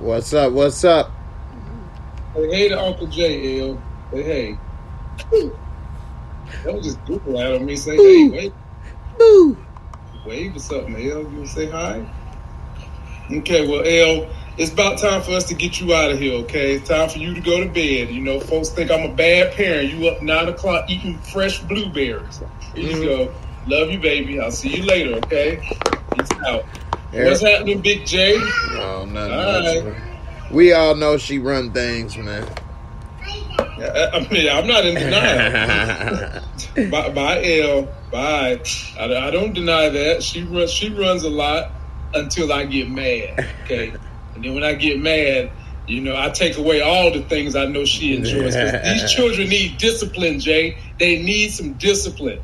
What's up? What's up? Hey to Uncle J, L. Hey. Don't just Google out on me. Say, hey, wait. Boo. Wave or something, L. You want to say hi? Okay, well, L, it's about time for us to get you out of here, okay? It's time for you to go to bed. You know, folks think I'm a bad parent. You up 9 o'clock eating fresh blueberries. Here you go. Love you, baby. I'll see you later, okay? Peace out. What's happening, Big J? Oh, nothing. All right. We all know she run things, man. I mean, I'm not in denial. Bye, L. Bye. I don't deny that. She runs a lot until I get mad. Okay, and then when I get mad, you know, I take away all the things I know she enjoys. These children need discipline, Jay. They need some discipline.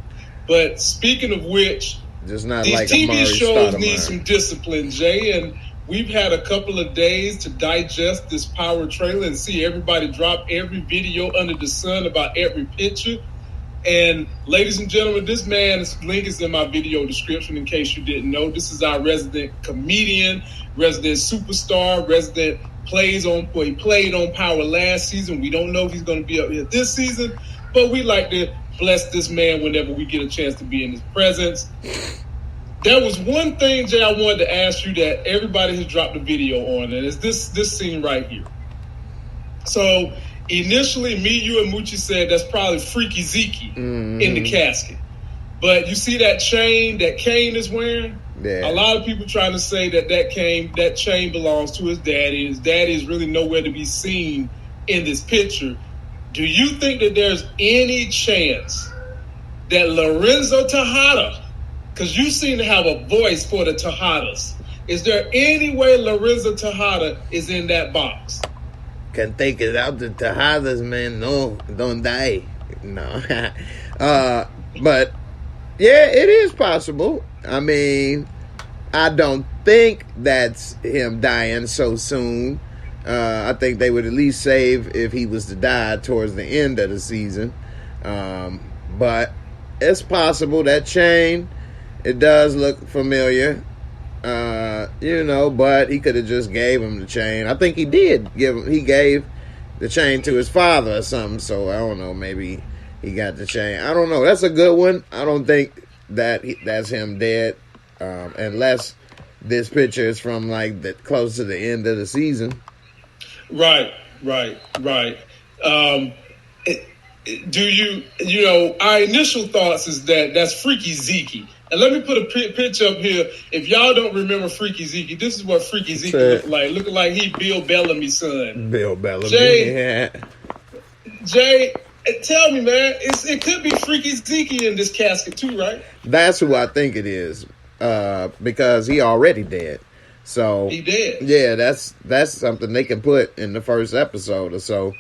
But speaking of which, just not these like TV shows need some discipline, Jay. And we've had a couple of days to digest this power trailer and see everybody drop every video under the sun about every picture. And ladies and gentlemen, this man's link is in my video description in case you didn't know. This is our resident comedian, resident superstar, resident he played on Power last season. We don't know if he's going to be up here this season, but we like to bless this man whenever we get a chance to be in his presence. There was one thing, Jay, I wanted to ask you that everybody has dropped a video on, and it's this scene right here. So initially, me, you, and Moochie said that's probably Freaky Zeke in the casket. But you see that chain that Kane is wearing? Yeah. A lot of people trying to say that chain belongs to his daddy. His daddy is really nowhere to be seen in this picture. Do you think that there's any chance that Lorenzo Tejada, because you seem to have a voice for the Tejadas, is there any way Lorenzo Tejada is in that box? Can take it out the Tejadas, man. No, don't die. No. But yeah, it is possible. I mean, I don't think that's him dying so soon. I think they would at least save if he was to die towards the end of the season. But it's possible. That chain, it does look familiar. You know, but he could have just gave him the chain. I think he did he gave the chain to his father or something. So I don't know, maybe he got the chain. I don't know. That's a good one. I don't think that's him dead, unless this picture is from like close to the end of the season. Right. Our initial thoughts is that's Freaky Zeke. And let me put a picture up here. If y'all don't remember Freaky Zeke, this is what Freaky Zeke looked like. Looking like he Bill Bellamy's son. Bill Bellamy. Jay, tell me, man, it could be Freaky Zeke in this casket too, right? That's who I think it is, because he already dead. So he dead. Yeah, that's something they can put in the first episode or so,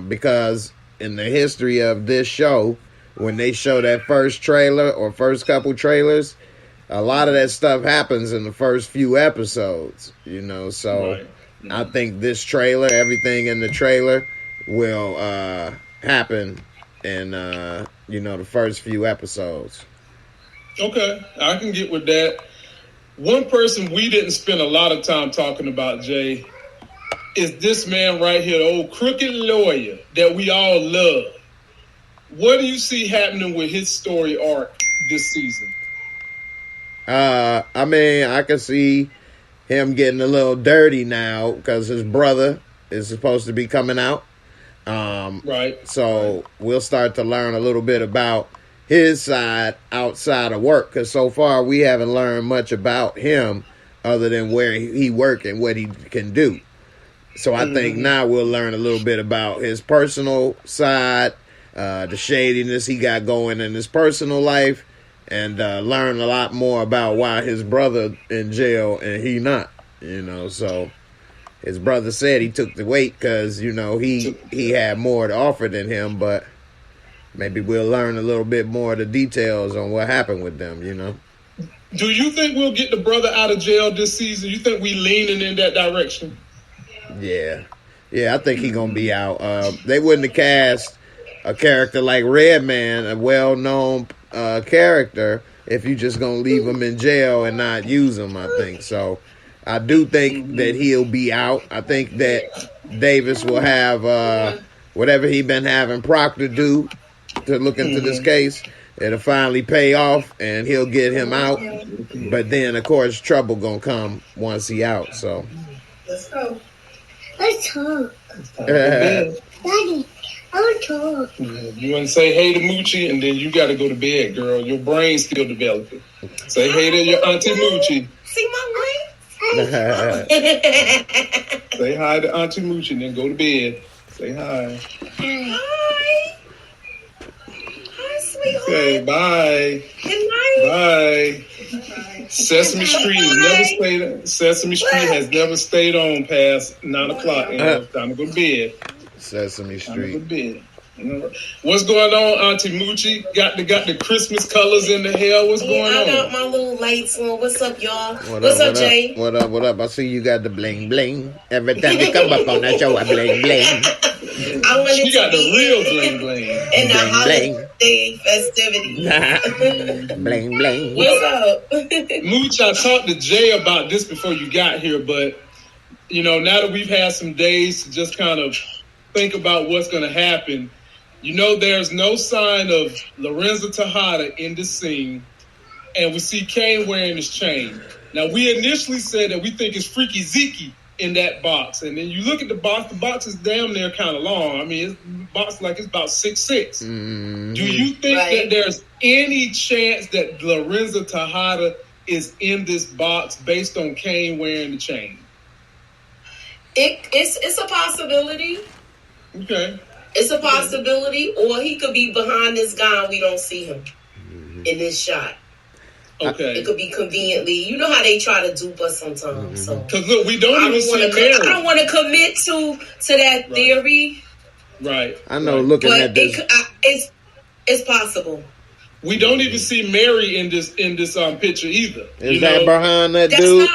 because in the history of this show, when they show that first trailer or first couple trailers, a lot of that stuff happens in the first few episodes, you know. So right. I think this trailer, everything in the trailer will happen in, the first few episodes. Okay, I can get with that. One person we didn't spend a lot of time talking about, Jay, is this man right here, the old crooked lawyer that we all love. What do you see happening with his story arc this season? I mean, I can see him getting a little dirty now because his brother is supposed to be coming out. Right. So we'll start to learn a little bit about his side outside of work, because so far we haven't learned much about him other than where he works and what he can do. So I think now we'll learn a little bit about his personal side, the shadiness he got going in his personal life, and learn a lot more about why his brother in jail and he not, so his brother said he took the weight because, he had more to offer than him, but maybe we'll learn a little bit more of the details on what happened with them, Do you think we'll get the brother out of jail this season? You think we leaning in that direction? Yeah, I think he's going to be out. They wouldn't have cast a character like Redman, a well-known character, if you just going to leave him in jail and not use him, I think. So I do think that he'll be out. I think that Davis will have whatever he been having Proctor do to look into this case. It'll finally pay off, and he'll get him out. But then, of course, trouble gonna come once he out. So let's go. Let's talk. Daddy, I want to talk. you want to say hey to Moochie, and then you got to go to bed, girl. Your brain's still developing. Say hey to your Auntie Moochie. See my Say hi to Auntie Moochie, and then go to bed. Say hi. Hi. Hi, sweetheart. Okay, bye. Good night. Bye. Sesame Street has never stayed on past 9 o'clock. And it's time to go to bed. Sesame Time to go to Street. bed. What's going on, Auntie Moochie? Got the Christmas colors in the hair. What's going I on? got my little lights on. What's up, y'all? What What's up, what Jay? What up? I see you got the bling bling. Every time you come up on that show, I bling bling. I wanted She to got the be real bling bling. in the Bling, holiday festivity. Bling bling. What's up? Mooch, I talked to Jay about this before you got here, but now that we've had some days to just kind of think about what's going to happen, there's no sign of Lorenzo Tejada in this scene, and we see Kane wearing his chain. Now, we initially said that we think it's Freaky Zeke in that box, and then you look at the box is damn near kind of long. I mean, the box like it's about 6'6". Mm-hmm. Do you think that there's any chance that Lorenzo Tejada is in this box based on Kane wearing the chain? It's a possibility. Okay. It's a possibility, or he could be behind this guy and we don't see him in this shot. Okay. It could be conveniently. You know how they try to dupe us sometimes. So, because look, we don't even see Mary. I don't want to commit to that theory. Right. I know. Looking But at this, it's possible. We don't even see Mary in this picture either. is that behind that dude?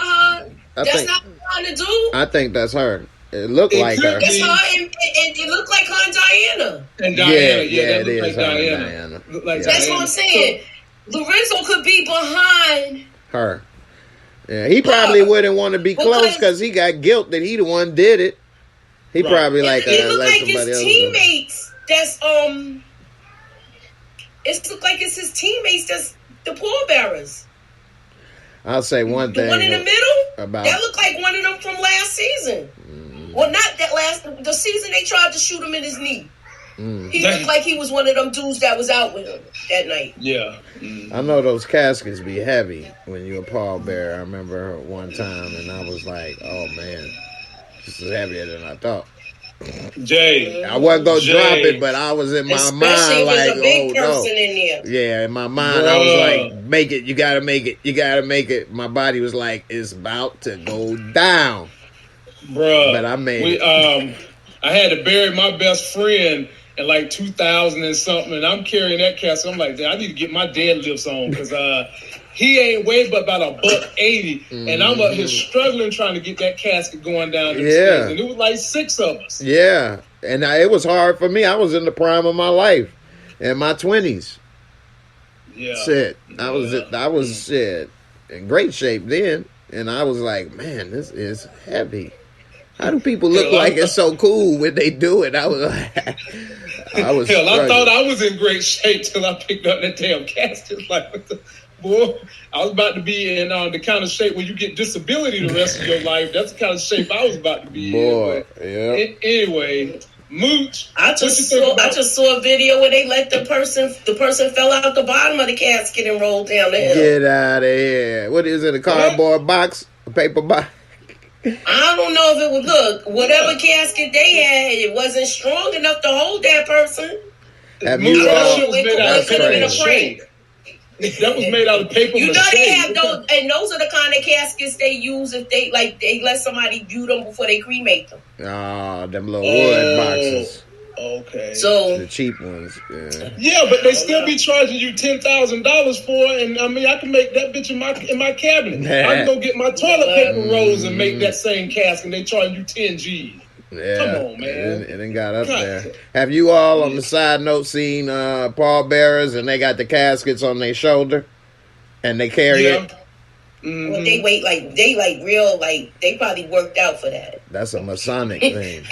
That's not her to do. I think that's her. It looked like her. It's her, and it looked like her and Diana. And Diana, Yeah, that it looked is like her and Diana. Diana. Looked like That's Diana. what I'm saying. Lorenzo could be behind Her. Yeah, he probably wouldn't want to be close because he got guilt that he the one did it. He probably like it looked let like somebody his else. teammates. It looked like it's his teammates. That's the pallbearers. I'll say one thing. The one in the middle. About That looked like one of them from last season. Well, not that the season they tried to shoot him in his knee. He looked like he was one of them dudes that was out with him that night. Yeah. I know those caskets be heavy when you're a pallbearer. I remember one time and I was like, oh man, this is heavier than I thought. Jay. I wasn't gonna drop it, but I was in my Especially mind if like, there's a big oh person no. in there. Yeah, in my mind I was like, make it, you gotta make it, you gotta make it. My body was like, it's about to go down. Bruh. But I made it. I had to bury my best friend in like 2000 and something, and I'm carrying that casket. I'm like, I need to get my deadlifts on because he ain't weighed but about $180, and I'm up here struggling trying to get that casket going down the stairs, and it was like 6 of us. Yeah, and it was hard for me. I was in the prime of my life, in my 20s. Yeah, Shit, I was shit in great shape then, and I was like, man, this is heavy. How do people look like it's so cool when they do it? I was like, I thought I was in great shape till I picked up that damn casket. Like, what the, boy, I was about to be in the kind of shape where you get disability the rest of your life. That's the kind of shape I was about to be in. But anyway, Mooch, I just saw a video where they let the person fell out the bottom of the casket and rolled down the hill. Get out of here! What is it? A cardboard box? A paper box? I don't know if it would look. Whatever casket they had, it wasn't strong enough to hold that person. Have you that was made out of paper. You know they have those, and those are the kind of caskets they use if they let somebody view them before they cremate them. Oh, them little wood boxes. Okay. So the cheap ones. Yeah, but they still be charging you $10,000 for it, and I mean I can make that bitch in my cabinet. I can go get my toilet paper rolls and make that same cask, and they charge you 10 G's. Yeah, come on, man. It ain't got up there. Have you all on the side note seen pallbearers and they got the caskets on their shoulder and they carry it? Mm-hmm. Well, they probably worked out for that. That's a Masonic thing.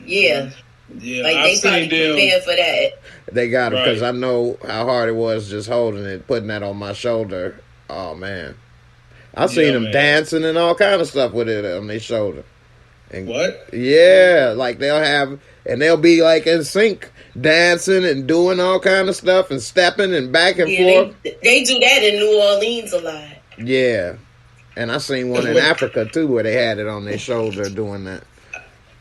Yeah. Yeah, Like, I've they seen probably them. prepared for that. They got it because Right. I know how hard it was just holding it, putting that on my shoulder. Oh man, I've seen them man. dancing and all kind of stuff with it on their shoulder. And What? yeah, like they'll be like in sync, dancing and doing all kind of stuff and stepping and back and forth. They do that in New Orleans a lot. Yeah, and I seen one in Africa too where they had it on their shoulder doing that.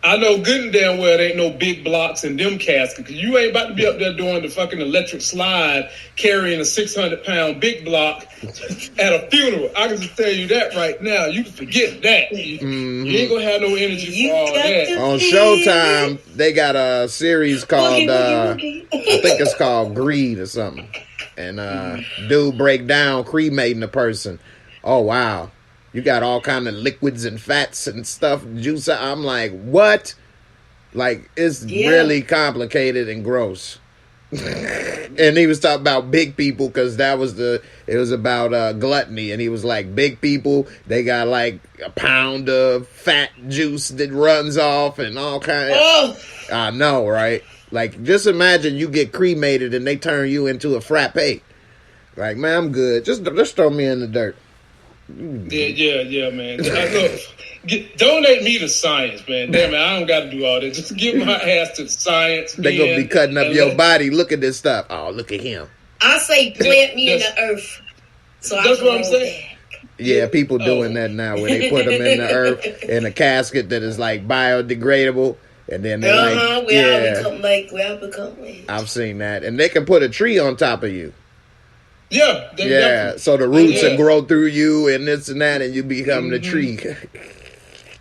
I know good and damn well there ain't no big blocks in them caskets. You ain't about to be up there doing the fucking electric slide carrying a 600-pound big block at a funeral. I can just tell you that right now. You can forget that. You ain't gonna have no energy for all that. On Showtime, they got a series called I think it's called Greed or something. And dude break down cremating a person. Oh wow. You got all kind of liquids and fats and stuff, juice. I'm like, what? Like, it's really complicated and gross. And he was talking about big people because it was about gluttony. And he was like, big people, they got like a pound of fat juice that runs off and all kind of. I know, right? Like, just imagine you get cremated and they turn you into a frappe. Like, man, I'm good. Just throw me in the dirt. Yeah, man. Look, donate me to science, man. Damn it, I don't got to do all that. Just give my ass to science. They're going to be cutting up your body. Look at this stuff. Oh, look at him. I say plant me in the earth. So that's what I'm saying. Yeah, people doing that now where they put them in the earth in a casket that is like biodegradable. And then they're where I become. I've seen that. And they can put a tree on top of you. Yeah. Definitely. So the roots will grow through you and this and that, and you become the tree.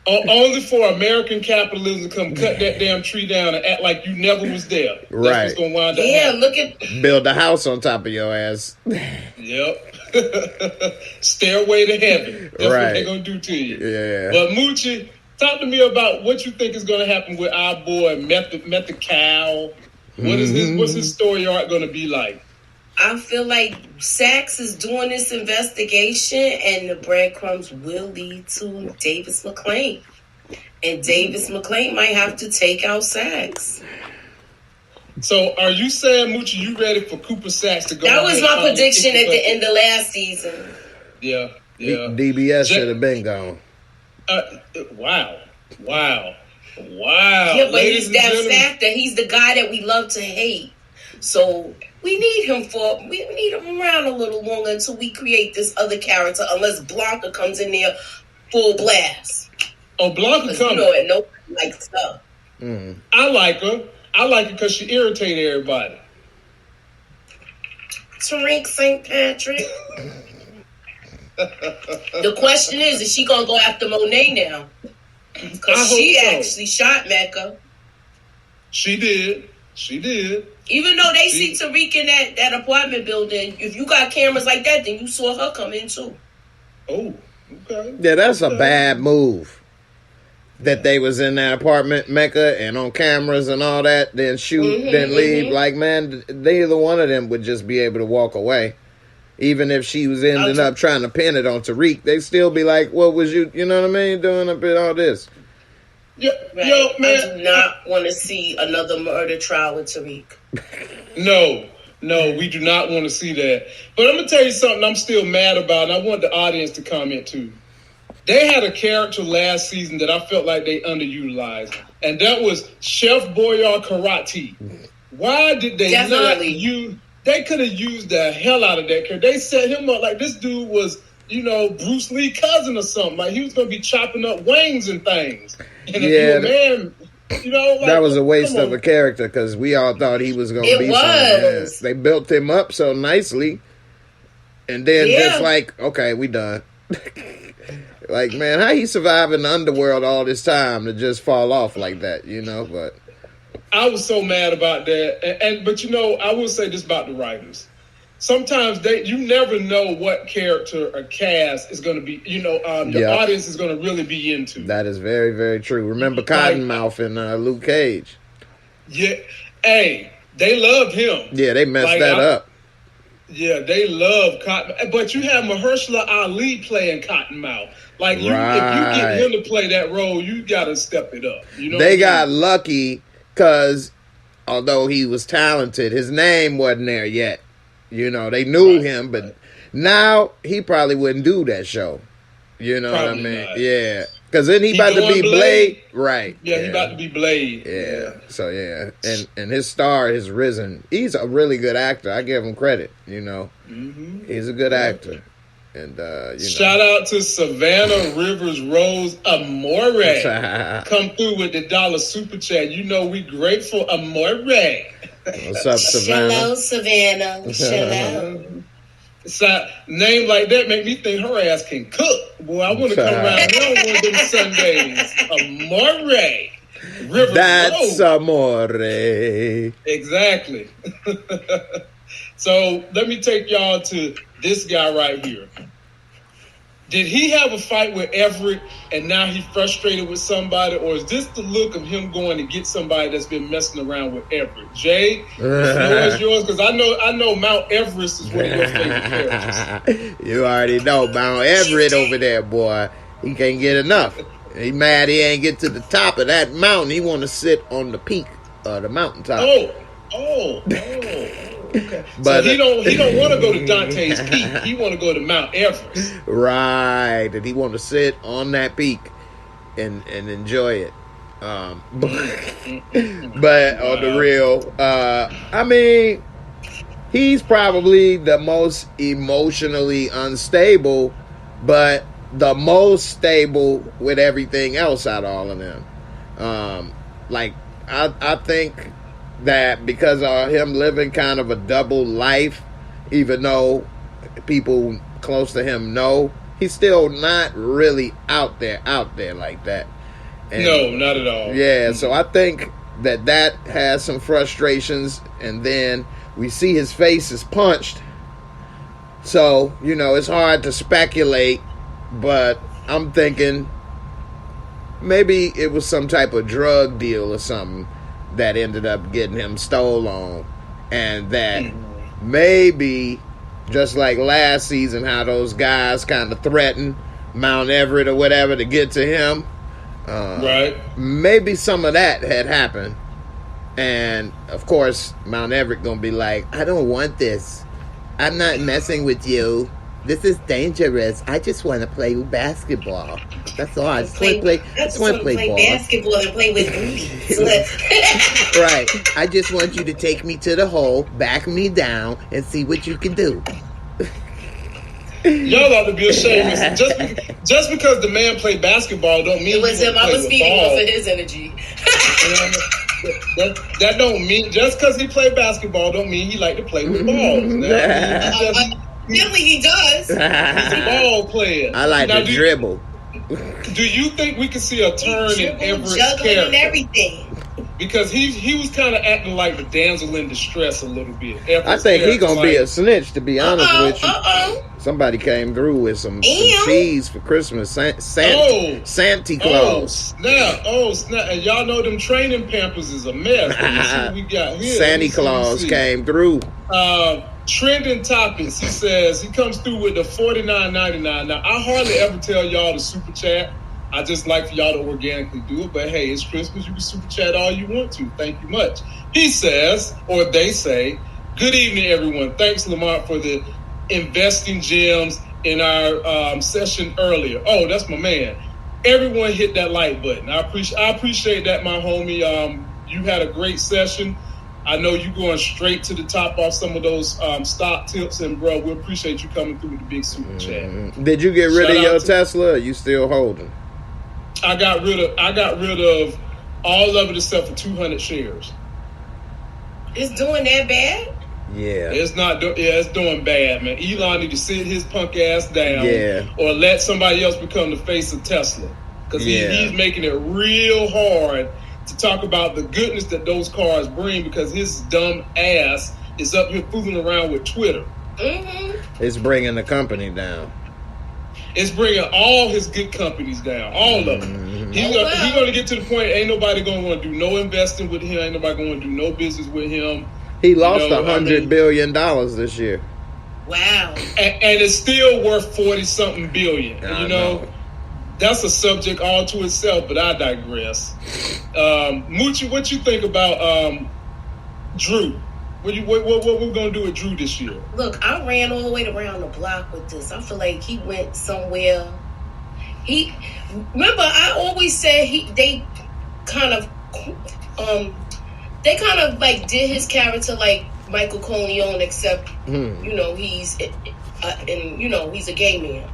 Only for American capitalism to come cut that damn tree down and act like you never was there. That's what's gonna wind up happening. Look at build a house on top of your ass. Yep. Stairway to heaven. That's what they're gonna do to you. Yeah. But Moochie, talk to me about what you think is gonna happen with our boy Methical. What's his story arc gonna be like? I feel like Sachs is doing this investigation and the breadcrumbs will lead to Davis McClain. And Davis McClain might have to take out Sachs. So are you saying, Moochie, you ready for Cooper Sachs to go? That was my prediction at the end of last season. Yeah. DBS should have been gone. Wow. Yeah, but Ladies he's that factor. He's the guy that we love to hate. So we need him around a little longer until we create this other character, unless Blanca comes in there full blast. Oh, Blanca comes. You know it, nobody likes her. I like her. I like her because she irritated everybody. Tariq St. Patrick. The question is she going to go after Monet now? Because she actually shot Mecca. She did. Even though they see Tariq in that apartment building, if you got cameras like that, then you saw her come in too. Oh, okay. Yeah, that's a bad move. That they was in that apartment, Mecca, and on cameras and all that, then shoot, then leave. Like, man, neither one of them would just be able to walk away. Even if she was ending up trying to pin it on Tariq, they'd still be like, what was you know what I mean, doing up in all this? Yeah, right. Yo, man. I do not want to see another murder trial with Tariq. No, we do not want to see that. But I'm going to tell you something I'm still mad about, and I want the audience to comment too. They had a character last season that I felt like they underutilized, and that was Chef Boyardee Karate. Why did they not use... They could have used the hell out of that character. They set him up like this dude was, Bruce Lee's cousin or something. Like he was going to be chopping up wings and things. And if you're a man... that was a waste of a character because we all thought he was going to be something. They built him up so nicely, and then just like, okay, we done. Like, man, how he survived in the underworld all this time to just fall off like that, But I was so mad about that, but I will say this about the writers. Sometimes you never know what character or cast is going to be, your audience is going to really be into. That is very, very true. Remember Cottonmouth in Luke Cage? Yeah. Hey, they loved him. Yeah, they messed that up. Yeah, they love Cotton, but you have Mahershala Ali playing Cottonmouth. Like if you get him to play that role, you gotta step it up. You know, they got lucky because although he was talented, his name wasn't there yet. You know, they knew him, but now he probably wouldn't do that show. You know Probably what I mean? not. Yeah. Because then he about to be Blade. Right. Yeah, he about to be Blade. Yeah. So, yeah. And his star has risen. He's a really good actor. I give him credit, you know. Mm-hmm. He's a good actor. And, you know. Shout out to Savannah Rivers Rose Amore. Come through with the $1 super chat. You know we grateful, Amore. What's up, Savannah? Hello, Savannah. Shalom. So, name like that make me think her ass can cook. Boy, I want to come around one of them Sundays. Amore. River That's Road. amore. Exactly. So let me take y'all to this guy right here. Did he have a fight with Everett and now he's frustrated with somebody, or is this the look of him going to get somebody that's been messing around with Everett? Jay, the floor is yours, because I know Mount Everest is one of your favorite characters. You already know Mount Everett over there, boy. He can't get enough. He mad he ain't get to the top of that mountain. He want to sit on the peak of the mountaintop. Oh. Okay. But so he don't want to go to Dante's Peak. He want to go to Mount Everest. Right, and he want to sit on that peak and enjoy it. But on the real, I mean, he's probably the most emotionally unstable, but the most stable with everything else out of all of them. I think that because of him living kind of a double life, even though people close to him know, he's still not really out there like that. And no, not at all. Yeah, so I think that has some frustrations, and then we see his face is punched. So, you know, it's hard to speculate, but I'm thinking maybe it was some type of drug deal or something that ended up getting him stole on, and that maybe just like last season how those guys kind of threatened Mount Everett or whatever to get to him, right, maybe some of that had happened, and of course Mount Everett gonna be like, I don't want this, I'm not messing with you, this is dangerous, I just want to play basketball, that's all. I just want to play ball. Basketball and play with booties. Right. I just want you to take me to the hole, back me down, and see what you can do. Y'all ought to be ashamed. Just because the man played basketball don't mean it was him. I was feeding off of his energy. That don't mean just because he played basketball don't mean he like to play with balls. Really, he does. He's a ball player. I like to dribble. Do you think we can see a turn in Everett's character? And everything. Because he was kind of acting like the damsel in distress a little bit. I think he gonna be a snitch, to be honest with you. Somebody came through with some cheese for Christmas. Santa Claus. Oh snap! And y'all know them training pampers is a mess. Let me see what we got here. Santa Claus came through. Trending topics. He says he comes through with the $49.99. Now I hardly ever tell y'all to super chat. I just like for y'all to organically do it. But hey, it's Christmas. You can super chat all you want to. Thank you much. He says, or they say, good evening, everyone. Thanks, Lamont, for the investing gems in our session earlier. Oh, that's my man. Everyone hit that like button. I appreciate that, my homie. You had a great session. I know you going straight to the top off some of those stock tips, and bro, we appreciate you coming through with the big super chat. Did you get rid of your Tesla? Or are you still holding? I got rid of all of it except for 200 shares. It's doing that bad? Yeah. It's doing bad, man. Elon need to sit his punk ass down, or let somebody else become the face of Tesla, because he's making it real hard to talk about the goodness that those cars bring, because his dumb ass is up here fooling around with Twitter. Mm-hmm. It's bringing the company down. It's bringing all his good companies down, all of them. He's going to get to the point ain't nobody going to want to do no investing with him. Ain't nobody going to do no business with him. He lost $100 billion this year. Wow. And it's still worth 40-something billion. You know, that's a subject all to itself, but I digress. Moochie, what you think about Drew? What we're gonna do with Drew this year? Look, I ran all the way around the block with this. I feel like he went somewhere. Remember, I always said they kind of like did his character like Michael Corleone, except you know he's he's a gay man.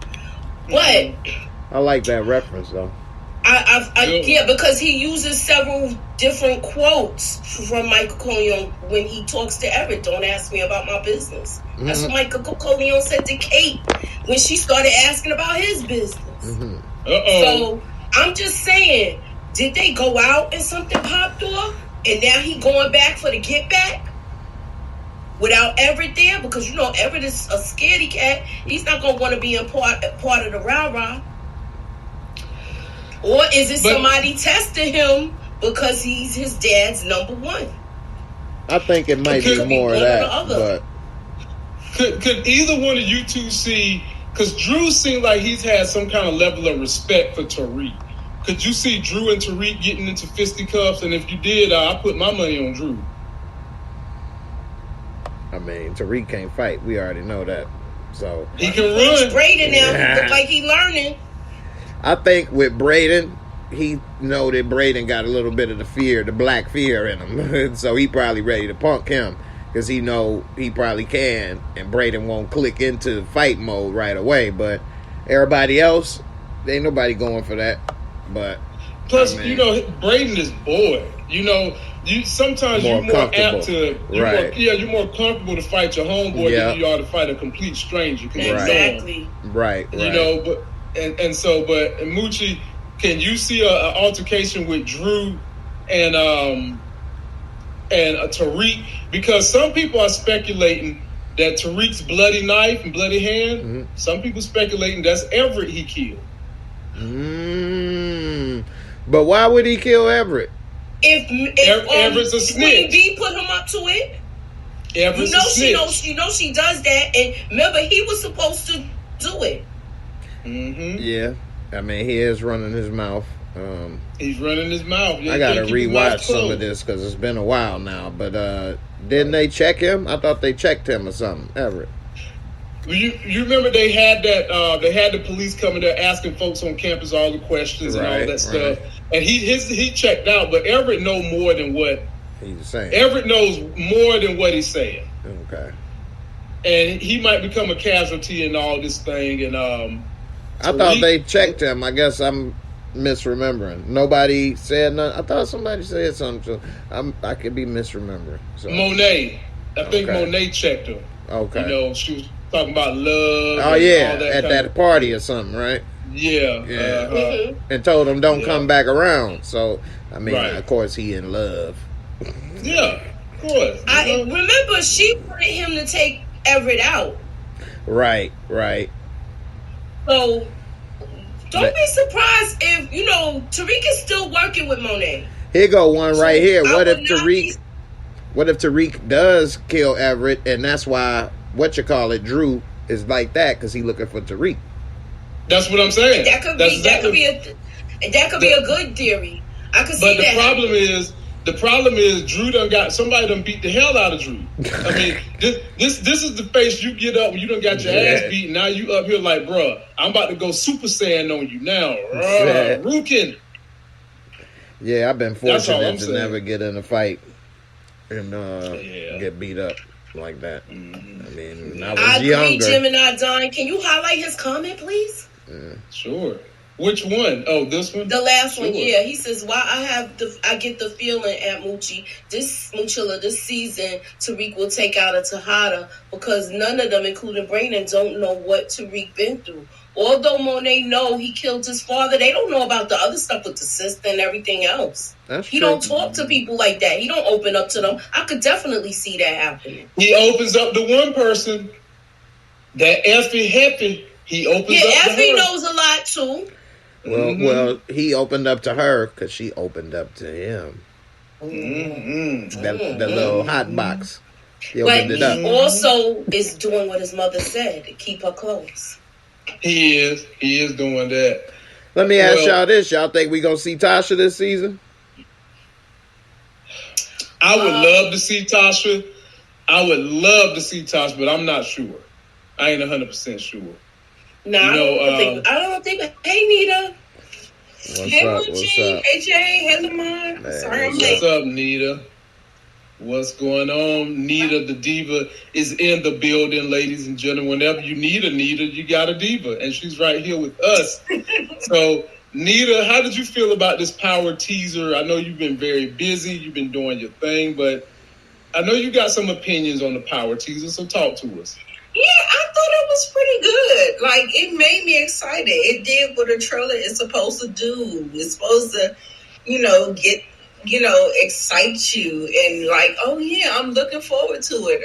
But I like that reference though. Yeah, because he uses several different quotes from Michael Corleone when he talks to Everett. Don't ask me about my business. That's what Michael Corleone said to Kate when she started asking about his business. So I'm just saying, did they go out and something popped off, and now he going back for the get back without Everett there? Because you know Everett is a scaredy cat. He's not gonna want to be a part of the rah-rah. Or is it somebody testing him because he's his dad's number one? I think it might be more of that. But could either one of you two see? Because Drew seemed like he's had some kind of level of respect for Tariq. Could you see Drew and Tariq getting into fisticuffs? And if you did, I put my money on Drew. I mean, Tariq can't fight. We already know that. So he can run. Braden now look like he learning. I think with Braden, he know that Braden got a little bit of the black fear in him. So he probably ready to punk him because he know he probably can, and Braden won't click into fight mode right away. But everybody else, ain't nobody going for that. But plus, you know, Braden is bored. You know, sometimes you're more apt to, you're more comfortable to fight your homeboy than you are to fight a complete stranger. Exactly. Right. You know, but. And Moochie, can you see an altercation with Drew and Tariq? Because some people are speculating that Tariq's bloody knife and bloody hand. Some people speculating that's Everett he killed. But why would he kill Everett? If Everett's a snitch. Queen B put him up to it. Everett's a snitch. You know she does that, and remember he was supposed to do it. Yeah, I mean he is running his mouth. He's running his mouth. I gotta rewatch some of this because it's been a while now. But didn't they check him? I thought they checked him or something. Everett. You remember they had that? They had the police coming there asking folks on campus all the questions and all that stuff. And he checked out, but Everett know more than what he's saying. Everett knows more than what he's saying. Okay. And he might become a casualty in all this thing. And I thought they checked him. I guess I'm misremembering. Nobody said nothing. I thought somebody said something. So I could be misremembering. So. Monet. I think Monet checked her. Okay. You know, she was talking about love. Oh, yeah. At that party or something, right? Yeah. And told him don't come back around. So, I mean, of course, he in love. Yeah, of course. I remember she wanted him to take Everett out. Right. So, don't be surprised if, Tariq is still working with Monet. Here go one right here. What if Tariq does kill Everett, and that's why, Drew is like that, because he looking for Tariq. That's what I'm saying. That could be a good theory. I could see that. But the problem is Drew somebody done beat the hell out of Drew. I mean, this is the face you get up when you done got your ass beat. Now you up here like, bruh, I'm about to go Super Saiyan on you now. Rukin. Yeah, I've been fortunate to never get in a fight and get beat up like that. I mean, when I was younger. Gemini Don, can you highlight his comment, please? Sure. Which one? Oh, this one? The last one, yeah. He says, "Why I get the feeling at Moochie this season, Tariq will take out a Tejada because none of them, including Brandon, don't know what Tariq been through. Although Monet know he killed his father, they don't know about the other stuff with the sister and everything else. He don't talk to people like that. He don't open up to them. I could definitely see that happening. He opens up to one person, that Effie Heffy. He opens up to her. Yeah, Effie knows a lot too. Well, he opened up to her because she opened up to him. That little hot box. He But opened it he up. also is doing what his mother said, to keep her close. He is doing that. Let me ask y'all this. Y'all think we going to see Tasha this season? I would love to see Tasha. But I'm not sure. I ain't 100% sure. No, I don't think. Hey, Nita. Hey, Moochie. Hey, Jay. Hey, Lamont. Sorry, I'm late. What's up, Nita? What's going on? Nita, the diva, is in the building, ladies and gentlemen. Whenever you need a Nita, you got a diva, and she's right here with us. So, Nita, how did you feel about this power teaser? I know you've been very busy. You've been doing your thing, but I know you got some opinions on the power teaser, so talk to us. Yeah, I thought it was pretty good. Like, it made me excited. It did what a trailer is supposed to do. It's supposed to, get, excite you and like, oh yeah, I'm looking forward to it.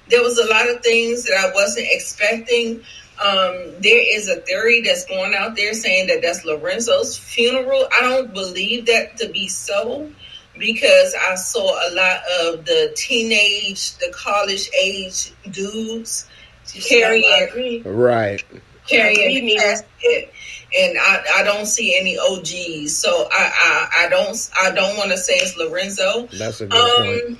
There was a lot of things that I wasn't expecting. There is a theory that's going out there saying that that's Lorenzo's funeral. I don't believe that to be so, because I saw a lot of the college age dudes carrying casket, and I don't see any OGs. So I don't want to say it's Lorenzo. That's a good point.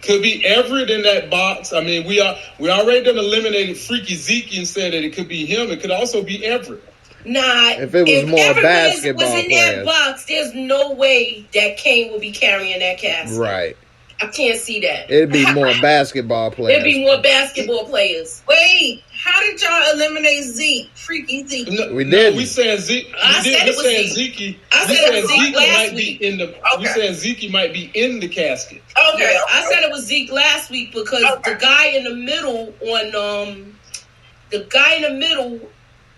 Could be Everett in that box. I mean, we already done eliminated Freaky Zeke and said that it could be him. It could also be Everett. Nah, if it was more basketball was in players. That box, there's no way that Kane would be carrying that casket. Right. I can't see that. It'd be more basketball players. Wait, how did y'all eliminate Zeke? Freaky Zeke. No, we did. We said Zeke. I said Zeke. We said Zeke might be in the. Okay. We said Zeke might be in the casket. Okay. Yeah, I said it was Zeke last week because the guy in the middle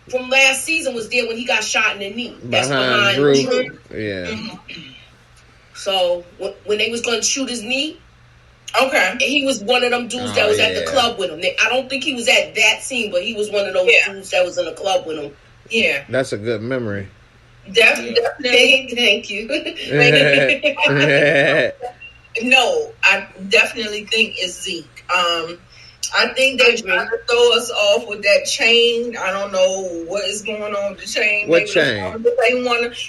from last season was there when he got shot in the knee. That's behind Drew. Yeah. Mm-hmm. So when they was going to shoot his knee, and he was one of them dudes that was at the club with him. I don't think he was at that scene, but he was one of those dudes that was in the club with him. Yeah, that's a good memory. Definitely. Thank you. No, I definitely think it's Zeke. I think they try to throw us off with that chain. I don't know what is going on with the chain. What chain?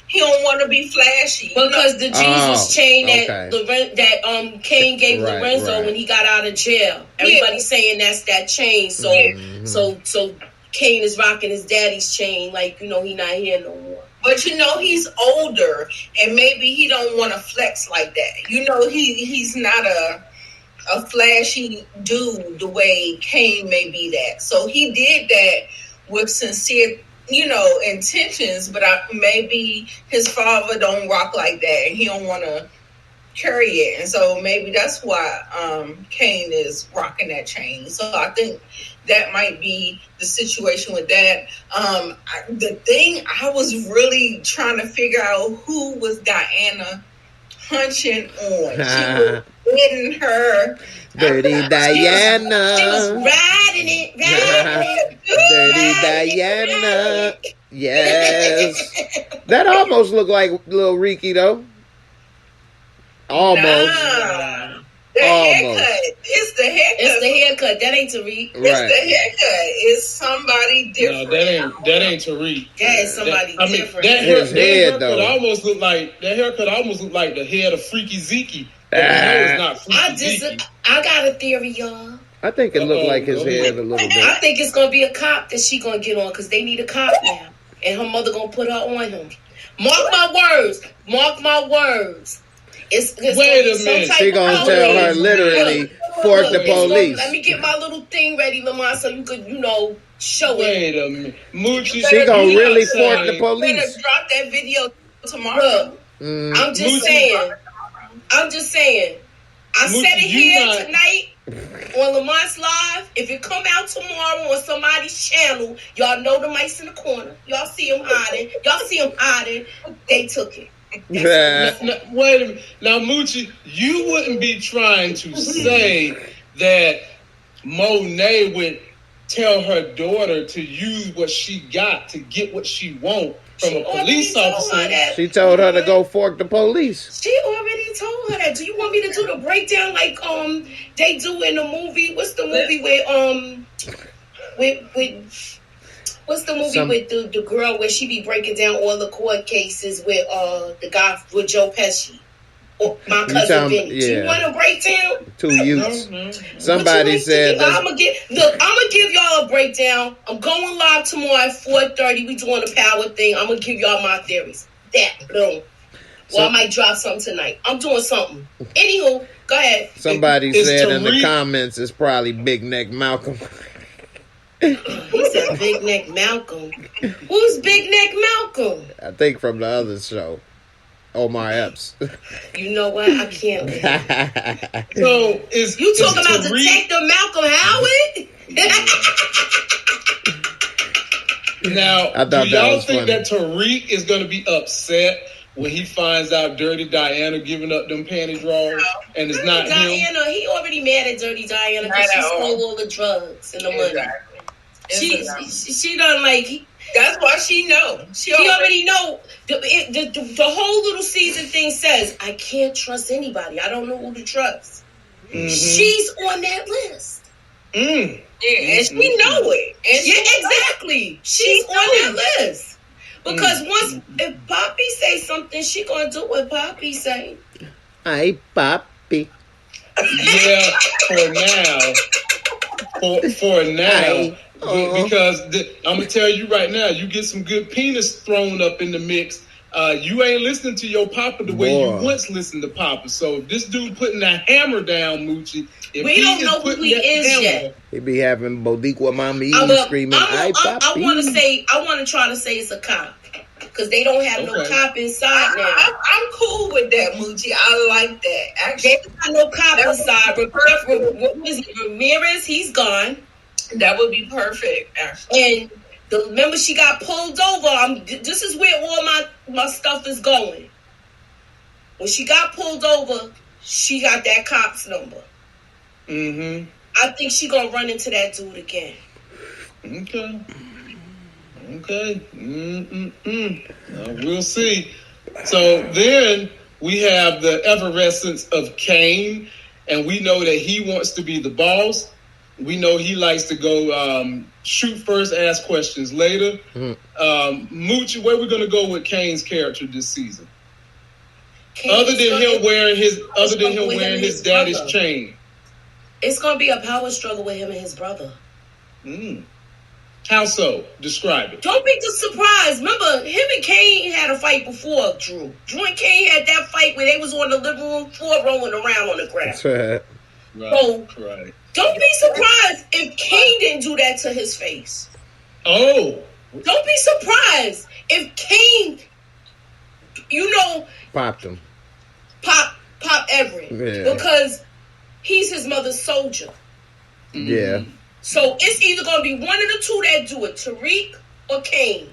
He don't want to be flashy. Because the Jesus chain that Kane gave Lorenzo when he got out of jail. Everybody's saying that's that chain. So so Kane is rocking his daddy's chain, like, he not here no more. But he's older, and maybe he don't want to flex like that. He's not a flashy dude the way Kane may be that. So he did that with sincere, intentions, but maybe his father don't rock like that and he don't want to carry it. And so maybe that's why Kane is rocking that chain. So I think that might be the situation with that. The thing I was really trying to figure out, who was Diana hunching on? She was hitting her. Dirty Diana. She was riding it. Dirty Diana. Yes. That almost looked like Lil Ricky, though. Almost. Nah. The haircut. It's the haircut. It's the haircut. That ain't Tariq. Right. It's the haircut. It's somebody different. No, that ain't Tariq. That is somebody different. That haircut almost looked like the head of Freaky Zeke. It's not Freaky Zeke. I got a theory, y'all. I think it looked like his head a little bit. I think it's gonna be a cop that she gonna get on, because they need a cop now, and her mother gonna put her on him. Mark my words. It's Wait a minute. She gonna tell her literally, fork the police. Let me get my little thing ready, Lamont, so you could, show it. Wait a minute. Moochie, she gonna really fork the police. Better drop that video tomorrow. Look, I'm just saying. I said it here tonight on Lamont's Live. If it come out tomorrow on somebody's channel, y'all know the mice in the corner. Y'all see them hiding. They took it. Now, wait a minute. Now, Moochie, you wouldn't be trying to say that Monet would tell her daughter to use what she got to get what she wants from a police officer. She told her to go fork the police. She already told her that. Do you want me to do the breakdown like they do in the movie? What's the movie with what's the movie with the girl where she be breaking down all the court cases with the guy with Joe Pesci? My cousin Vinny. Yeah. Do you want to break down? 2 youths. No. Somebody said I'm gonna give y'all a breakdown. I'm going live tomorrow at 4:30. We doing a power thing. I'm gonna give y'all my theories. Boom. Well, I might drop something tonight. I'm doing something. Anywho, go ahead. Somebody said in the comments it's probably Big Neck Malcolm. He said Big Neck Malcolm. Who's Big Neck Malcolm? I think from the other show. Omar Epps. You know what? I can't. So you talking about Detective Malcolm Howard? Now, do y'all think that Tariq is going to be upset when he finds out Dirty Diana giving up them panty drawers and it's not Diana, him? He already mad at Dirty Diana because she stole all the drugs and the money. She done like. That's why she know. She already know. The whole little season thing says, I can't trust anybody. I don't know who to trust. Mm-hmm. She's on that list. Mm. Yeah, and she know it. And exactly. She's on that list. Because if Poppy say something, she gonna do what Poppy say. Hey, Poppy. Yeah, for now. Because I'm going to tell you right now, you get some good penis thrown up in the mix. You ain't listening to your papa the way you once listened to papa. So if this dude putting that hammer down, Moochie, we don't know who he is yet. He be having Bodiqua Mama screaming, "Ay, papi." I want to try to say it's a cop. Because they don't have no cop inside now. I'm cool with that, Moochie. I like that. Actually, they don't have no cop inside. What is it? Ramirez, he's gone. That would be perfect, actually. And remember, she got pulled over. This is where all my stuff is going. When she got pulled over, she got that cop's number. Mm-hmm. I think she gonna run into that dude again. Okay. We'll see. So then we have the effervescence of Kane, and we know that he wants to be the boss. We know he likes to go shoot first, ask questions later. Moochie, where we going to go with Kane's character this season? Other than him wearing his daddy's chain. It's going to be a power struggle with him and his brother. How so? Describe it. Don't be surprised. Remember, him and Kane had a fight before, Drew. Drew and Kane had that fight where they was on the living room floor rolling around on the ground. Right. Don't be surprised if Kane didn't do that to his face. Oh. Don't be surprised if Kane, popped him. Pop Everett. Yeah. Because he's his mother's soldier. Yeah. So it's either going to be one of the two that do it, Tariq or Kane.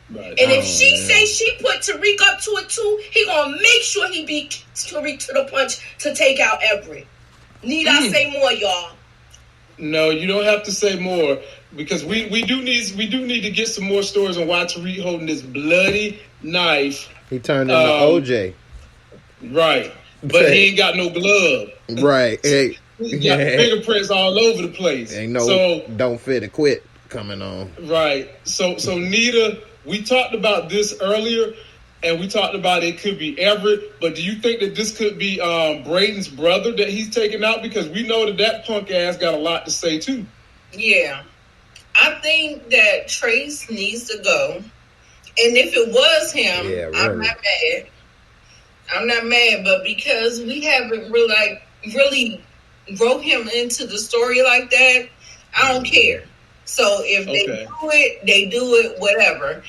Right. And if she say she put Tariq up to it too, he going to make sure he beat Tariq to the punch to take out Everett. Need I say more, y'all? No, you don't have to say more because we do need to get some more stories on why Tariq holding this bloody knife. He turned into OJ. Right. But he ain't got no glove. Right. Hey. He got fingerprints all over the place. Ain't no don't fit or quit coming on. Right. So Nita, we talked about this earlier. And we talked about it could be Everett, but do you think that this could be Braden's brother that he's taking out? Because we know that punk ass got a lot to say too. Yeah. I think that Trace needs to go. And if it was him, really. I'm not mad. I'm not mad, but because we haven't really wrote him into the story like that, I don't care. So if they do it, they do it, whatever.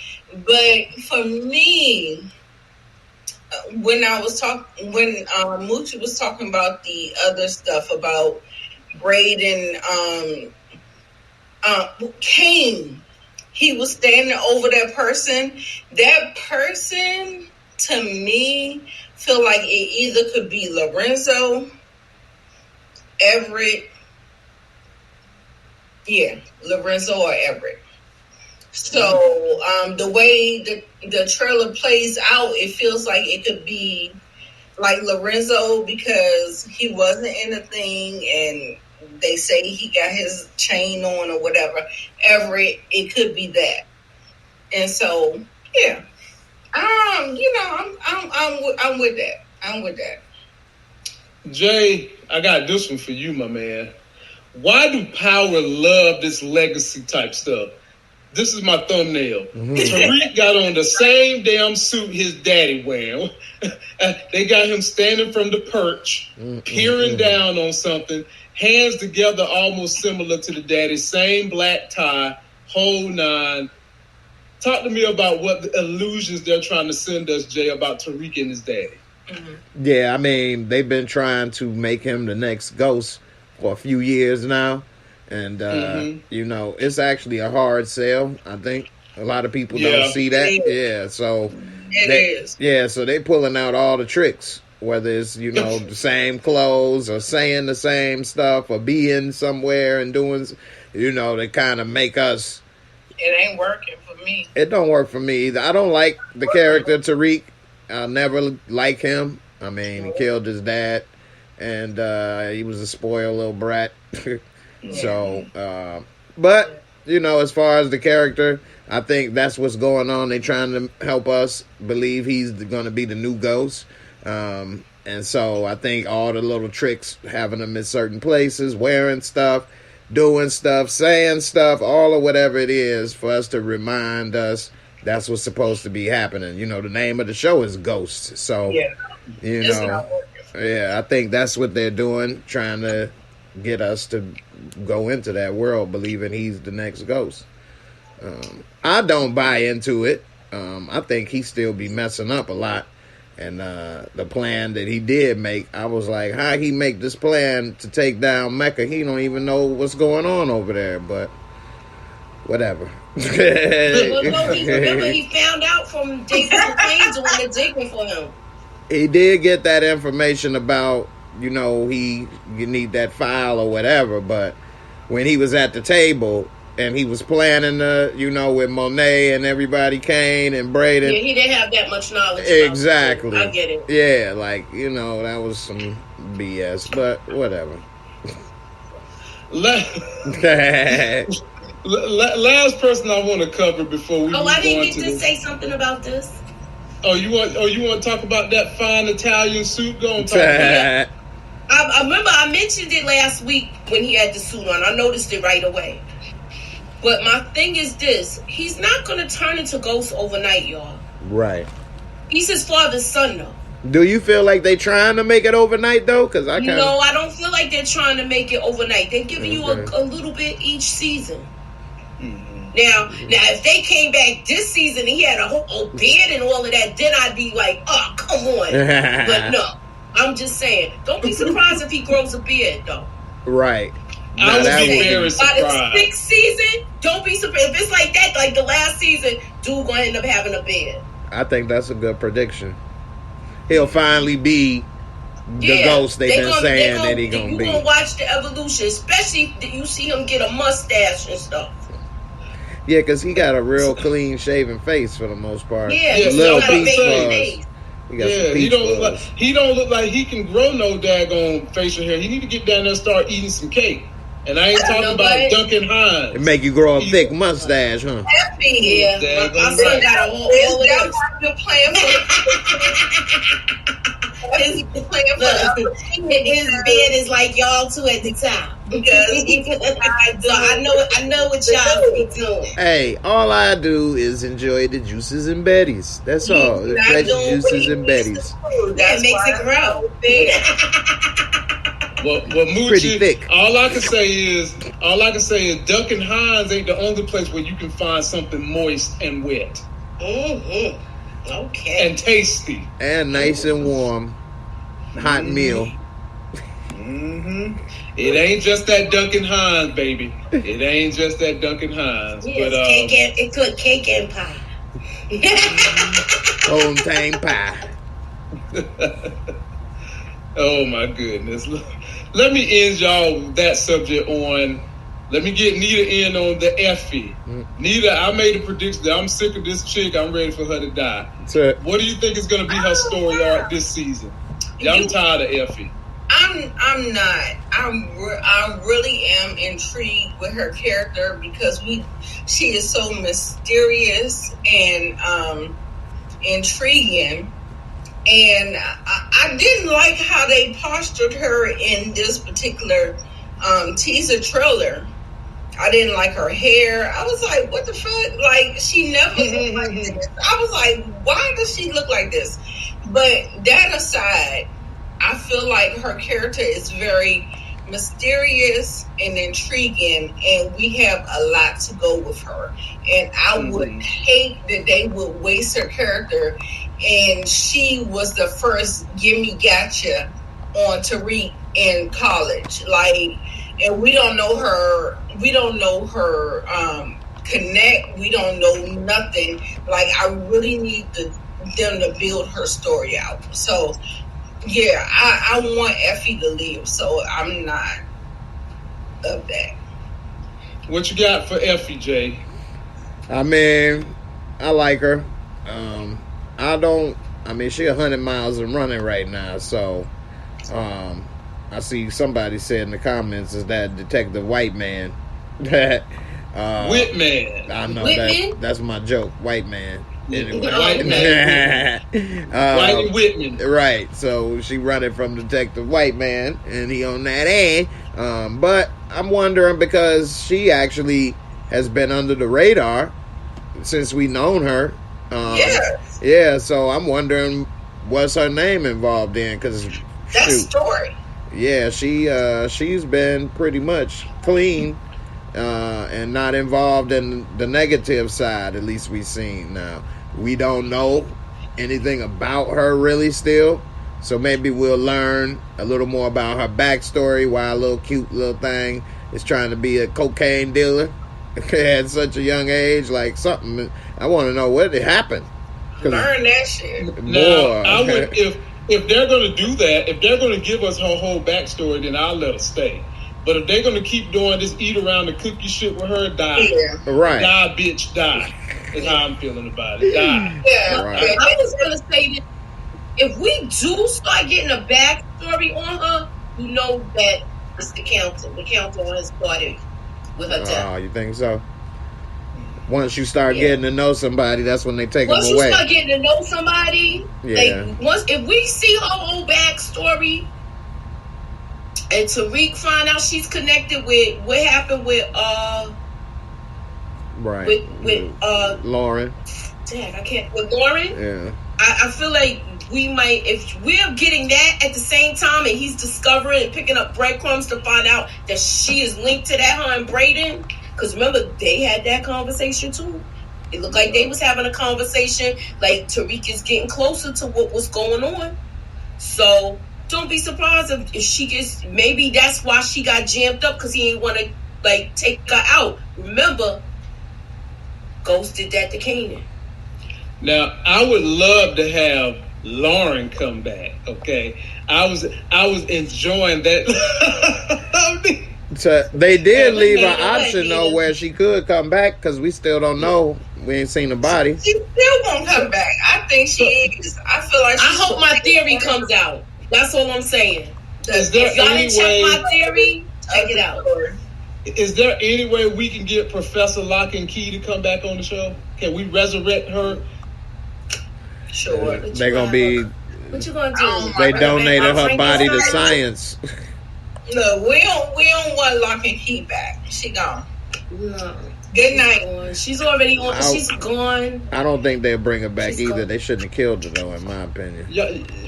But for me, when Moochie was talking about the other stuff about Braden, Kane, he was standing over that person. That person, to me, feel like it either could be Lorenzo, Everett. Yeah, Lorenzo or Everett. So the way the trailer plays out, it feels like it could be like Lorenzo, because he wasn't in the thing and they say he got his chain on or whatever. Everett, it could be that. And so, yeah. I'm with that. I'm with that. Jay, I got this one for you, my man. Why do Power love this legacy type stuff? This is my thumbnail. Tariq got on the same damn suit his daddy wearing. They got him standing from the perch, peering down on something, hands together almost similar to the daddy, same black tie, whole nine. Talk to me about what the illusions they're trying to send us, Jay, about Tariq and his daddy. Yeah, I mean, they've been trying to make him the next Ghost for a few years now. And, you know, it's actually a hard sell, I think. A lot of people don't see that. Yeah, so so they pulling out all the tricks, whether it's, you know, the same clothes or saying the same stuff or being somewhere and doing, you know, they kind of make us. It ain't working for me. It don't work for me either. I don't like the character Tariq. I'll never like him. I mean, he killed his dad, and he was a spoiled little brat. So, but, you know, as far as the character, I think that's what's going on. They're trying to help us believe he's going to be the new Ghost. And so I think all the little tricks, having him in certain places, wearing stuff, doing stuff, saying stuff, all of whatever it is for us to remind us that's what's supposed to be happening. You know, the name of the show is Ghost. So, you know, I think that's what they're doing, trying to get us to go into that world believing he's the next Ghost. I don't buy into it. I think he still be messing up a lot. And the plan that he did make, I was like, how he make this plan to take down Mecca? He don't even know what's going on over there, but whatever. Remember he found out from Jason McClain doing the digging for him. He did get that information about, you know, you need that file or whatever, but when he was at the table and he was planning you know, with Monet and everybody, Kane and Braden. Yeah, he didn't have that much knowledge. Exactly. I get it. Yeah, like, you know, that was some BS, but whatever. Last person I want to cover before we. I didn't get to say something about this. You want to talk about that fine Italian suit? Go and talk about that. I remember I mentioned it last week when he had the suit on. I noticed it right away. But my thing is this: he's not going to turn into Ghost overnight, y'all. Right. He's his father's son, though. Do you feel like they trying to make it overnight, though? Because I No, I don't feel like they're trying to make it overnight. They're giving you a little bit each season. Now, if they came back this season and he had a whole beard and all of that, then I'd be like, oh, come on. But no, I'm just saying, don't be surprised if he grows a beard, though. Right. I would be very surprised. By the 6th season, don't be surprised. If it's like that, like the last season, dude gonna end up having a beard. I think that's a good prediction. He'll finally be the Ghost they've been saying that he's gonna be. You're gonna watch the evolution, especially if you see him get a mustache and stuff. Yeah, because he got a real clean shaven face for the most part. Yeah, little peach fuzz. He don't look like he can grow no daggone facial hair. He need to get down there and start eating some cake. And I ain't talking about Duncan Hines. It make you grow a thick mustache, huh? Yeah, my son got a whole his beard is like y'all two at the top. So I know what y'all be doing. Hey, all I do is enjoy the juices and betties. That's all. The fresh juices and betties. That makes it grow. Well, Moochie, pretty thick. All I can say is Duncan Hines ain't the only place where you can find something moist and wet. Okay. And tasty. And nice and warm. Hot meal. It ain't just that Duncan Hines, baby. It ain't just that Duncan Hines. Yes, but it's good cake and pie. Hometown pie. Oh my goodness. Let me end y'all that subject on Let me get Nita in on the Effie. Nita, I made a prediction that I'm sick of this chick. I'm ready for her to die. What do you think is going to be her story arc this season? I'm tired of Effie. I'm not. I really am intrigued with her character because she is so mysterious and intriguing. And I didn't like how they postured her in this particular teaser trailer. I didn't like her hair. I was like, what the fuck? Like, she never looked like this. I was like, why does she look like this? But that aside, I feel like her character is very mysterious and intriguing, and we have a lot to go with her. And I would hate that they would waste her character, and she was the first gimme gotcha on Tariq in college. Like, and we don't know her connect. We don't know nothing. Like, I really need them to build her story out. So yeah, I want Effie to leave, so I'm not of that. What you got for Effie, Jay? I mean, I like her. She 100 miles and running right now, so I see somebody said in the comments is that Detective White Man. Whitman. I know that's my joke, White Man. Anyway. White Man. Whitey Whitman. Right. So she running from Detective White Man, and he on that end. But I'm wondering because she actually has been under the radar since we known her. Yes. Yeah. So I'm wondering what's her name involved in because that story. Yeah, she's been pretty much clean and not involved in the negative side. At least we've seen now. We don't know anything about her really still, so maybe we'll learn a little more about her backstory. Why a little cute little thing is trying to be a cocaine dealer at such a young age, like something. I want to know what happened. Learn that shit. Now, I would if they're going to do that, if they're going to give us her whole backstory, then I'll let her stay. But if they're going to keep doing this eat around the cookie shit with her, die. Yeah. Right. Die, bitch, die. That's how I'm feeling about it. Die. Yeah. Right. I was going to say that if we do start getting a backstory on her, you know that it's the council. The council has started with her death. Oh, you think so? Once you start getting to know somebody, that's when they take them away. Once you start getting to know somebody, yeah. If we see her whole backstory, and Tariq find out she's connected with what happened with right with Lauren. Dang, I can't with Lauren. Yeah. I feel like we might, if we're getting that at the same time, and he's discovering and picking up breadcrumbs to find out that she is linked to that, her and Braden. Because remember, they had that conversation too. It looked like they was having a conversation. Like, Tariq is getting closer to what was going on. So don't be surprised if she gets, maybe that's why she got jammed up, because he didn't want to, like, take her out. Remember, Ghost did that to Kanan. Now, I would love to have Lauren come back, okay? I was enjoying that. So they did leave an option though where she could come back because we still don't know. We ain't seen the body. She still won't come back. I think she is. I feel like I hope my theory comes out. That's all I'm saying. Is there if y'all any didn't check way, my theory, check it out. Is there any way we can get Professor Lock and Key to come back on the show? Can we resurrect her? Sure. They're gonna be. What you gonna do? They donated her body to science. No, we don't want Lock and Key back. She gone. No. Good night. She's already on. She's gone. I don't think they'll bring her back either. They shouldn't have killed her though, in my opinion. Yeah,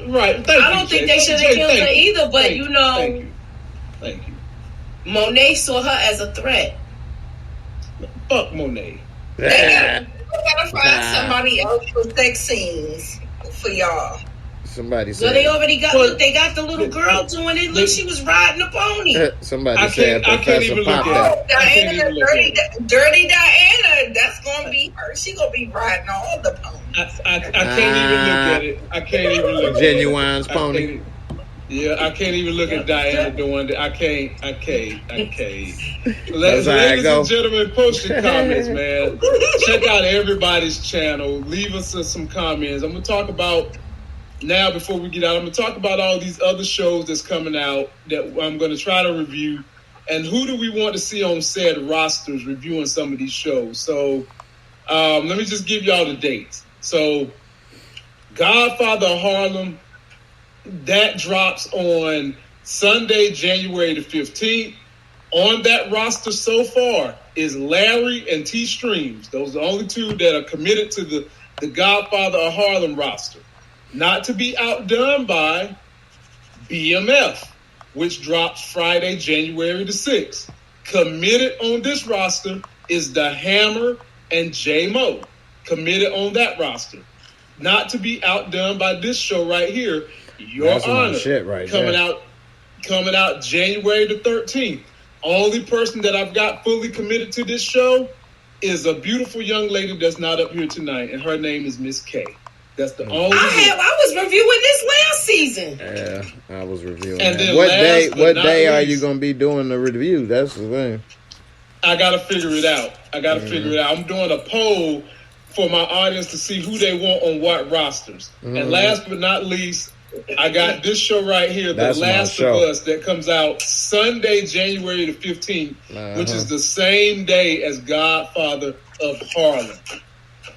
right. I don't think they should have killed her either. But you know, thank you. Monet saw her as a threat. Fuck Monet. They gotta find somebody else for sex scenes for y'all. Somebody said. Well, they already got. Look, they got the little girl doing it. Look, she was riding a pony. Somebody said Professor Pop. Diana, dirty Diana. That's gonna be her. She gonna be riding all the ponies. I can't even look at it. I can't even look at it. Genuine's pony. Yeah, I can't even look at Diana doing that. I can't. That's how I Ladies go. and gentlemen, post your comments, man. Check out everybody's channel. Leave us some comments. I'm going to talk about, now before we get out, I'm going to talk about all these other shows that's coming out that I'm going to try to review. And who do we want to see on said rosters reviewing some of these shows? So let me just give y'all the dates. So Godfather of Harlem, that drops on Sunday, January the 15th. On that roster so far is Larry and T Streams. Those are the only two that are committed to the Godfather of Harlem roster. Not to be outdone by BMF, which drops Friday, January the 6th. Committed on this roster is The Hammer and J-Mo. Committed on that roster. Not to be outdone by this show right here, Your That's my Honor, shit right coming there. coming out January the 13th. Only person that I've got fully committed to this show is a beautiful young lady that's not up here tonight, and her name is Miss K. That's the only. I was reviewing this last season. Yeah, I was reviewing And that. then What last but day not are least- you going to be doing the review? That's the thing. I got to figure it out. I'm doing a poll for my audience to see who they want on what rosters. And last but not least, I got this show right here, That's The my Last of show. Us, that comes out Sunday, January the 15th, which is the same day as Godfather of Harlem.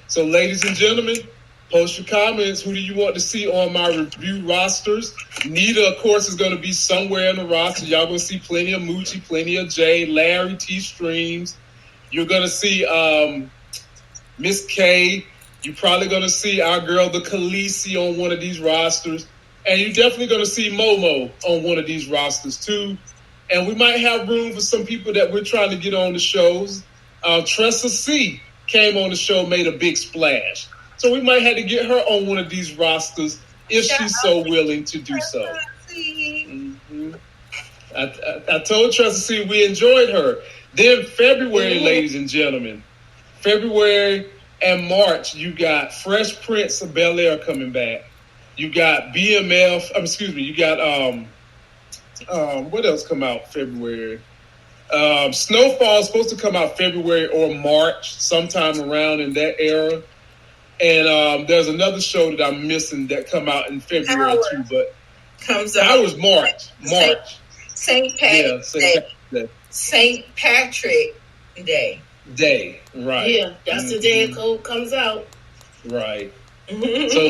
So, ladies and gentlemen, post your comments. Who do you want to see on my review rosters? Nita, of course, is going to be somewhere in the roster. Y'all going to see plenty of Moochie, plenty of Jay, Larry, T Streams. You're going to see Miss K. You're probably going to see our girl, the Khaleesi, on one of these rosters. And you're definitely going to see Momo on one of these rosters, too. And we might have room for some people that we're trying to get on the shows. Tressa C came on the show, made a big splash. So we might have to get her on one of these rosters if she's so willing to do so. I told Tressa C we enjoyed her. Then February, ladies and gentlemen, February and March, you got Fresh Prince of Bel-Air coming back. You got BMF. You got what else come out February? Snowfall is supposed to come out February or March, sometime around in that era. And there's another show that I'm missing that come out in February too, but comes that out was March. St. Patrick's Day. St. Patrick Day. Right? Yeah, that's the day it comes out. Right. So,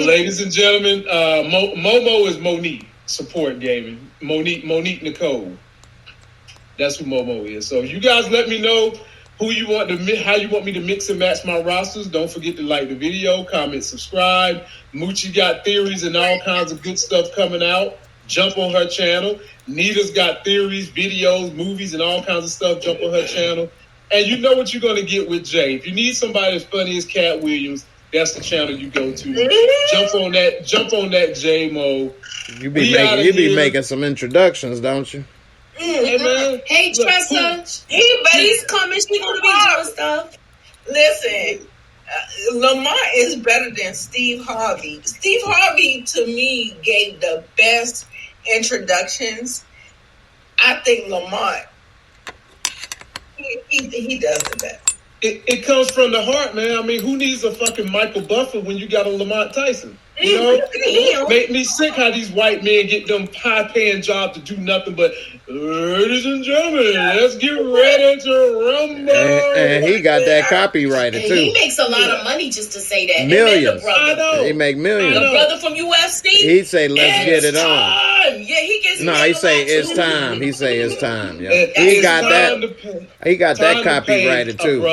ladies and gentlemen, Momo is Monique Support Gaming. Monique Nicole. That's who Momo is. So, you guys let me know how you want me to mix and match my rosters. Don't forget to like the video, comment, subscribe. Moochie got theories and all kinds of good stuff coming out. Jump on her channel. Nita's got theories, videos, movies, and all kinds of stuff. Jump on her channel. And you know what you're going to get with Jay. If you need somebody as funny as Cat Williams, that's the channel you go to. Jump on that J-Mo. You be making some introductions, don't you? Hey, man. Hey, Tressa. She's coming. She's going to be doing stuff. Listen, Lamont is better than Steve Harvey. Steve Harvey, to me, gave the best introductions. I think Lamont, he does the best. It comes from the heart, man. I mean, who needs a fucking Michael Buffer when you got a Lamont Tyson? You know, make me sick how these white men get them high-paying jobs to do nothing but, ladies and gentlemen, let's get ready to rumble. And he got that copyrighted, too. He makes a lot of money just to say that. Millions. I know. He make millions. The brother from UFC. He say, let's get it on. Yeah, he gets. No, he say it's time. He say it's time. Yeah, It's he got time that. to pay. He got Time that to pay copyrighted too.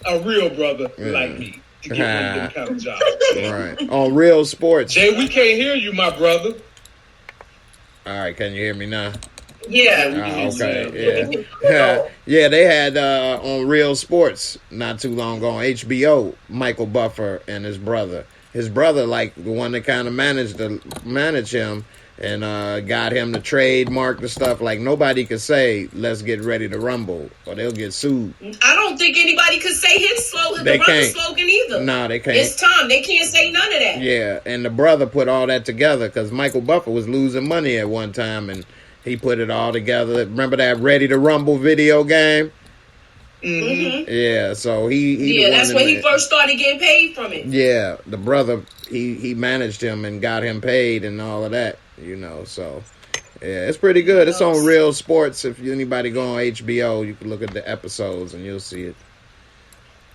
a real brother like me to get one of them kind of jobs. Right on Real Sports. Jay, we can't hear you, my brother. All right, can you hear me now? Yeah. Okay, yeah. Yeah, they had on Real Sports not too long ago on HBO, Michael Buffer and his brother. His brother, like the one that kind of managed him, and got him to trademark the stuff. Like, nobody could say, let's get ready to rumble, or they'll get sued. I don't think anybody could say his slogan, They the brother's can't. slogan either. No, they can't. It's time. They can't say none of that. Yeah, and the brother put all that together because Michael Buffer was losing money at one time, and he put it all together. Remember that Ready to Rumble video game? Mm-hmm. Yeah, so he that's when he first started getting paid from it. Yeah, the brother, he managed him and got him paid and all of that, you know, so yeah, it's pretty good. It's on Real Sports. If anybody go on HBO, you can look at the episodes and you'll see it.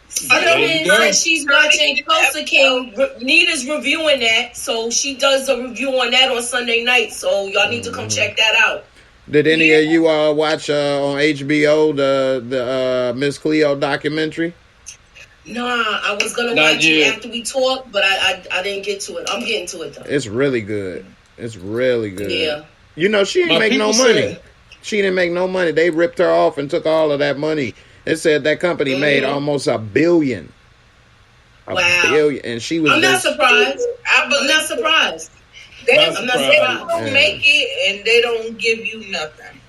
Since she's watching Tulsa King, Nita's reviewing that, so she does a review on that on Sunday night, so y'all need to come check that out. Did any of you all watch on HBO the Miss Cleo documentary? Nah, I was gonna watch it after we talked, but I didn't get to it. I'm getting to it though. It's really good. It's really good. Yeah. You know, she didn't make no money. She didn't make no money. They ripped her off and took all of that money. It said that company made almost $1 billion. Wow. Billion, and she was. I'm not surprised. I'm not surprised. I'm not surprised. They don't make it, and they don't give you nothing.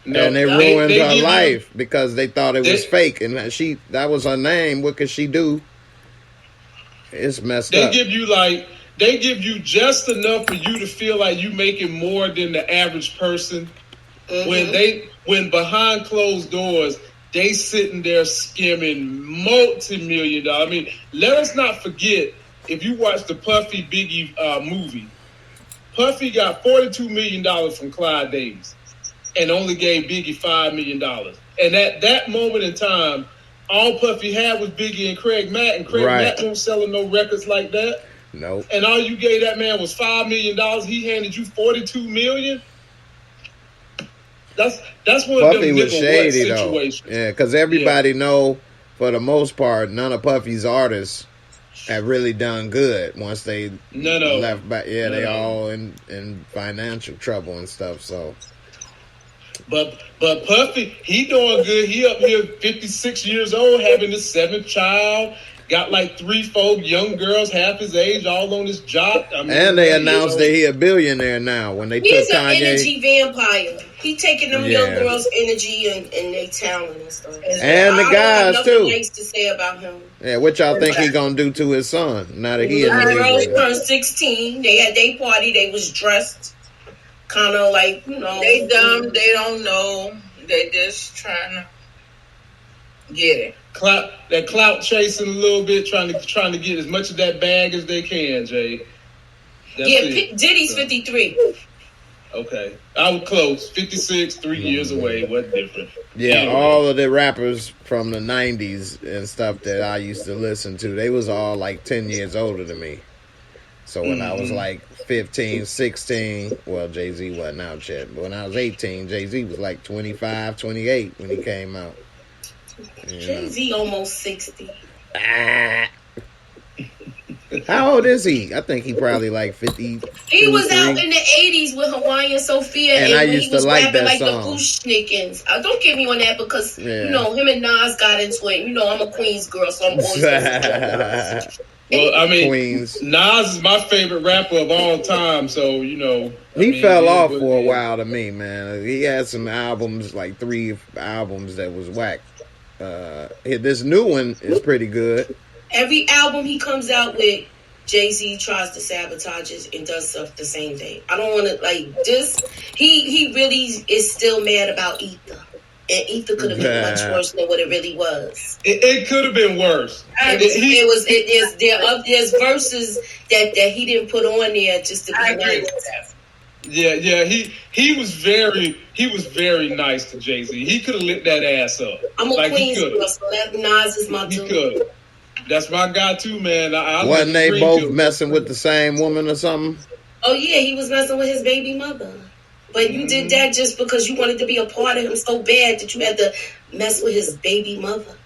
No, and they ruined her life because they thought it was fake, and that was her name. What could she do? It's messed up. They give you just enough for you to feel like you making more than the average person. When behind closed doors, they sitting there skimming multi-million dollars. I mean, let us not forget, if you watch the Puffy Biggie movie, Puffy got $42 million from Clyde Davis and only gave Biggie $5 million. And at that moment in time, all Puffy had was Biggie and Craig Mack, and Craig Mack won't selling no records like that. Nope. And all you gave that man was $5 million. He handed you $42 million. That's one Puffy of them was shady situations. though. Yeah, because everybody know, for the most part, none of Puffy's artists have really done good once they left back. Yeah, they all in financial trouble and stuff. So, but Puffy, he doing good. He up here, 56 years old, having his 7th child. Got like 3-4 young girls half his age, all on his job. I mean, and they announced that he a billionaire now. When they He's took Kanye, an energy vampire. He taking them young girls' energy and their talent and stuff. And the guys too. Nice to say about him. Yeah, what y'all think he gonna do to his son now that he? The girls turned 16. They had their party. They was dressed kind of like, you know. They dumb. They don't know. They just trying to get it. Clout chasing a little bit, trying to get as much of that bag as they can, Jay. Diddy's 53. Okay, I was close. 56, 3 years away. What different? Yeah, anyway. All of the rappers from the 90s and stuff that I used to listen to, they was all like 10 years older than me. So when I was like 15, 16, well, Jay-Z wasn't out yet, but when I was 18, Jay-Z was like 25, 28 when he came out. Jay-Z almost 60. How old is he? I think he probably like 50. He was out in the 80s with Hawaiian Sophia, and I used to like that like song. The Bushnickens. Don't get me on that because you know him and Nas got into it. You know I'm a Queens girl, so I'm always. Well, I mean, Queens. Nas is my favorite rapper of all time, so you know he fell off for a while to me, man. He had some albums, like 3 albums that was whack. This new one is pretty good. Every album he comes out with, Jay-Z tries to sabotage it and does stuff the same day. I don't want to like this. He really is still mad about Ether, and Ether could have been much worse than what it really was. It could have been worse. There's verses that he didn't put on there just to be nice. Yeah. He was very nice to Jay-Z. He could have lit that ass up. I'm a Queens girl, so that Nas is my dude. He could. That's my guy too, man. Wasn't they both messing with the same woman or something? Oh yeah, he was messing with his baby mother. But you did that just because you wanted to be a part of him so bad that you had to mess with his baby mother.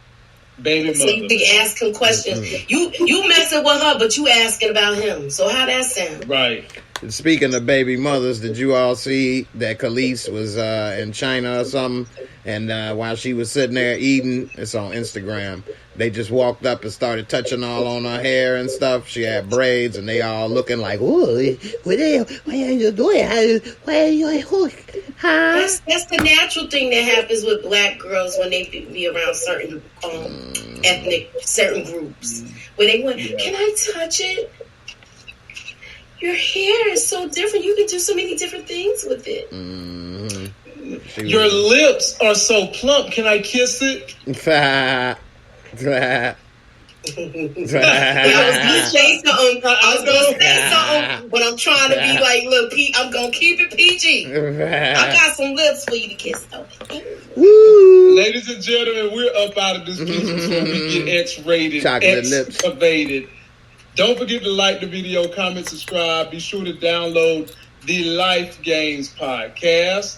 So you could ask him questions. You messing with her, but you asking about him. So how that sound? Right. Speaking of baby mothers, did you all see that Khalees was in China or something? And while she was sitting there eating, it's on Instagram, They just walked up and started touching all on her hair and stuff. She had braids, and they all looking like, "Ooh, what are you doing? Why are you? Huh?" That's the natural thing that happens with black girls when they be around certain ethnic, certain groups. Where they want, "Can I touch it? Your hair is so different. You can do so many different things with it." Your lips are so plump. Can I kiss it? I was gonna say something, but I'm trying to be like, look, I'm gonna keep it PG. I got some lips for you to kiss, though. Ladies and gentlemen, we're up out of this piece before we get X-rated, X-avated. Don't forget to like the video, comment, subscribe. Be sure to download the Life Games podcast.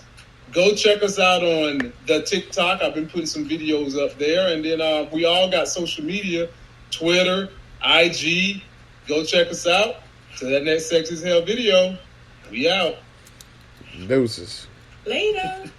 Go check us out on the TikTok. I've been putting some videos up there. And then we all got social media, Twitter, IG. Go check us out. Till that next Sex is Hell video, we out. Deuces. Later.